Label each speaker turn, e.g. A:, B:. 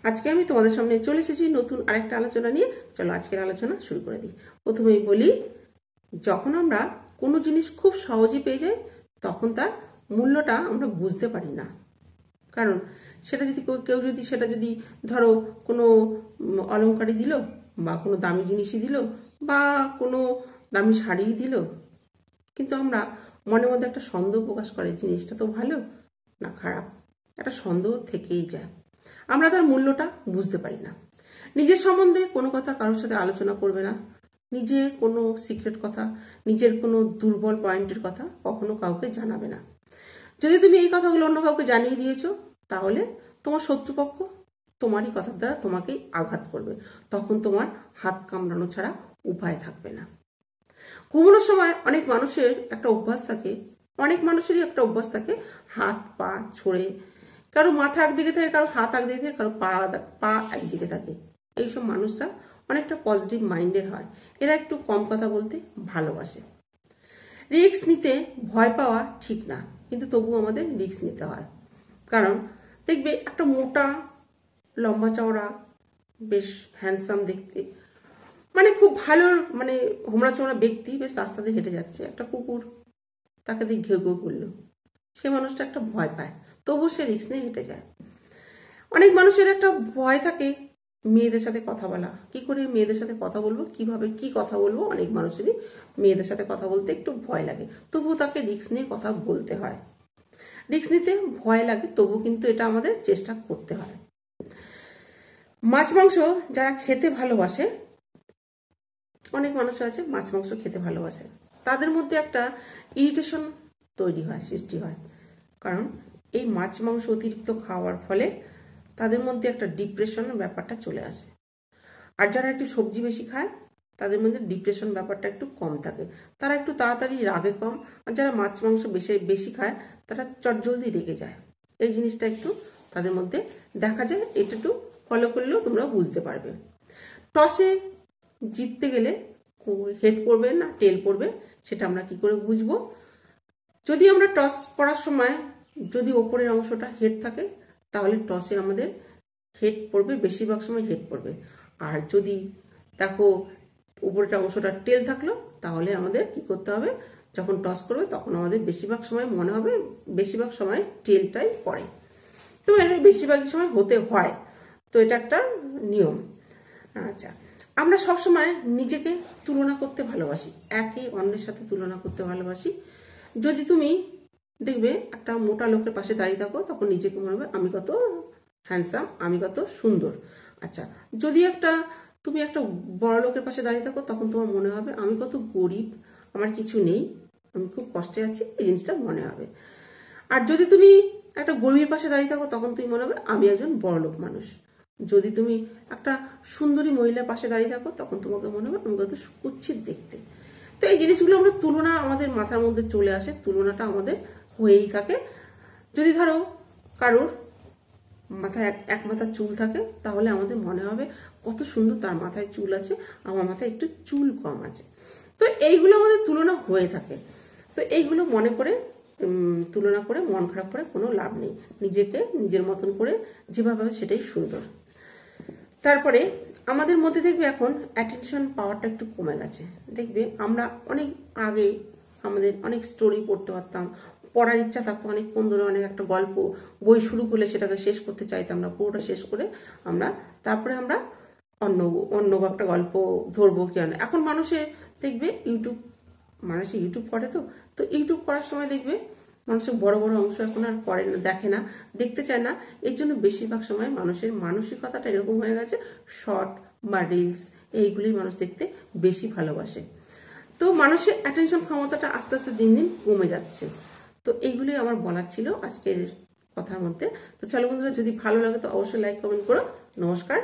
A: আজকে আমি তোমাদের সামনে চলে এসেছি নতুন আরেকটা আলোচনা নিয়ে। চলো আজকের আলোচনা শুরু করে দিই। প্রথমেই বলি, যখন আমরা কোনো জিনিস খুব সহজে পেয়ে যাই তখন তার মূল্যটা আমরা বুঝতে পারি না। কারণ সেটা যদি কেউ যদি সেটা যদি ধরো কোনো অলংকারই দিল বা কোনো দামি জিনিসই দিল বা কোনো দামি শাড়িই দিল, কিন্তু আমরা মনের মধ্যে একটা সন্দেহ প্রকাশ করে জিনিসটা তো ভালো না খারাপ, একটা সন্দেহ থেকেই যায়। আমরা তার মূল্যটা বুঝতে পারি না। নিজের সম্বন্ধে কোনো কথা কারোর সাথে আলোচনা করবে না, নিজের কোনো সিক্রেট কথা, নিজের কোনো দুর্বল পয়েন্টের কথা কখনো কাউকে জানাবে না। যদি তুমি এই কথাগুলো অন্য কাউকে জানিয়ে দিয়েছো তাহলে তোমার শত্রুপক্ষ তোমারই কথার দ্বারা তোমাকেই আঘাত করবে, তখন তোমার হাত কামড়ানো ছাড়া উপায় থাকবে না। ঘুমানোর সময় অনেক মানুষেরই একটা অভ্যাস থাকে হাত পা ছড়ে, কারো মাথা একদিকে থাকে, কারো হাত একদিকে থাকে, কারো পা একদিকে থাকে। এইসব মানুষরা অনেকটা পজিটিভ মাইন্ডের হয়, এরা একটু কম কথা বলতে ভালোবাসে। রিস্ক নিতে ভয় পাওয়া ঠিক না, কিন্তু তবুও আমাদের রিস্ক নিতে হয়। কারণ দেখবে একটা মোটা লম্বা চওড়া বেশ হ্যান্ডসাম দেখতে, মানে খুব ভালো মানে হোমরা চোমরা ব্যক্তি বেশ রাস্তা দিয়ে হেঁটে যাচ্ছে, একটা কুকুর তাকে দিয়ে ঘেউ ঘেউ করলো, সে মানুষটা একটা ভয় পায়, তবুও সে রিস্ক নিয়ে হেঁটে যায়। অনেক মানুষের একটা ভয় থাকে মেয়েদের সাথে কথা বলা, কি করে মেয়েদের সাথে কথা বলবো, কিভাবে কি কথা বলবো। অনেক মানুষেরই মেয়েদের সাথে কথা বলতে একটু ভয় লাগে, তবুও তাকে রিস্ক নিয়ে কথা বলতে হয়। রিস্ক নিতে ভয় লাগে, তবু কিন্তু এটা আমাদের চেষ্টা করতে হয়। মাছ মাংস যারা খেতে ভালোবাসে, অনেক মানুষ আছে মাছ মাংস খেতে ভালোবাসে, তাদের মধ্যে একটা ইরিটেশন সৃষ্টি হয়। কারণ এই মাছ মাংস অতিরিক্ত খাওয়ার ফলে তাদের মধ্যে একটা ডিপ্রেশনের ব্যাপারটা চলে আসে। আর যারা একটু সবজি বেশি খায় তাদের মধ্যে ডিপ্রেশন ব্যাপারটা একটু কম থাকে, তারা একটু তাড়াতাড়ি রাগে কম। আর যারা মাছ মাংস বেশি খায় তারা চটজলদি রেগে যায়। এই জিনিসটা একটু তাদের মধ্যে দেখা যায়, এটা একটু ফলো করলেও তোমরা বুঝতে পারবে। টসে জিততে গেলে হেড পড়বে না টেল পড়বে, সেটা আমরা কি করে বুঝবো? যদি আমরা টস করার সময় যদি ওপরের অংশটা হেড থাকে তাহলে টসে আমাদের হেড পড়বে, বেশিরভাগ সময় হেড পড়বে। আর যদি দেখো উপরের অংশটা টেল থাকলো তাহলে আমাদের কি করতে হবে, যখন টস করবে তখন আমাদের বেশিরভাগ সময় মনে হবে বেশিরভাগ সময় টেলটাই পড়ে। তো এটা বেশিরভাগ সময় হতে হয়, তো এটা একটা নিয়ম। আচ্ছা, আমরা সবসময় নিজেকে তুলনা করতে ভালোবাসি, একে অন্যের সাথে তুলনা করতে ভালোবাসি। যদি তুমি দেখবে একটা মোটা লোকের পাশে দাঁড়িয়ে থাকো তখন নিজেকে মনে হবে আমি কত হ্যান্ডসাম, আমি কত সুন্দর। আচ্ছা, যদি তুমি একটা বড় লোকের পাশে দাঁড়িয়ে থাকো তখন তোমার মনে হবে আমি কত গরিব, আমার কিছু নেই, আমি খুব কষ্টে আছি, এই জিনিসটা মনে হবে। আর যদি তুমি একটা গরিবের পাশে দাঁড়িয়ে থাকো তখন তুমি মনে হবে আমি একজন বড়লোক মানুষ। যদি তুমি একটা সুন্দরী মহিলার পাশে দাঁড়িয়ে থাকো তখন তোমাকে মনে হবে আমি কত কুৎসিত দেখতে। তো এই জিনিসগুলো আমরা তুলনা আমাদের মাথার মধ্যে চলে আসে, তুলনাটা আমাদের হয়েই থাকে। যদি ধরো কারোর মাথায় এক মাথা চুল থাকে তাহলে আমাদের মনে হবে কত সুন্দর তার মাথায় চুল আছে, আমার মাথায় একটু চুল কম আছে। তো এইগুলো আমাদের তুলনা হয়ে থাকে। তো এইগুলো মনে করে তুলনা করে মন খারাপ করে কোনো লাভ নেই, নিজেকে নিজের মতন করে যেভাবে সেটাই সুন্দর। তারপরে আমাদের মধ্যে দেখবে এখন অ্যাটেনশন পাওয়ারটা একটু কমে গেছে। দেখবে আমরা অনেক আগে আমাদের অনেক স্টোরি পড়তে পারতাম, পড়ার ইচ্ছা থাকতো অনেকক্ষণ ধরে, অনেক একটা গল্প বই শুরু করলে সেটাকে শেষ করতে চাইতাম না, পুরোটা শেষ করে তারপরে আমরা অন্য একটা গল্প ধরবো কেন। এখন মানুষের দেখবে ইউটিউব করে, তো ইউটিউব করার সময় দেখবে মানুষের বড় বড় অংশ এখন আর পড়ে না, দেখে না, দেখতে চায় না। এর জন্য বেশিরভাগ সময় মানুষের মানসিকতাটা এরকম হয়ে গেছে, শর্ট বা রিলস এইগুলোই মানুষ দেখতে বেশি ভালোবাসে। তো মানুষের অ্যাটেনশন ক্ষমতাটা আস্তে আস্তে দিন দিন কমে যাচ্ছে। তো এইগুলোই আমার বলার ছিল আজকের কথার মধ্যে। তো চলো বন্ধুরা, যদি ভালো লাগে তো অবশ্যই লাইক কমেন্ট করো। নমস্কার।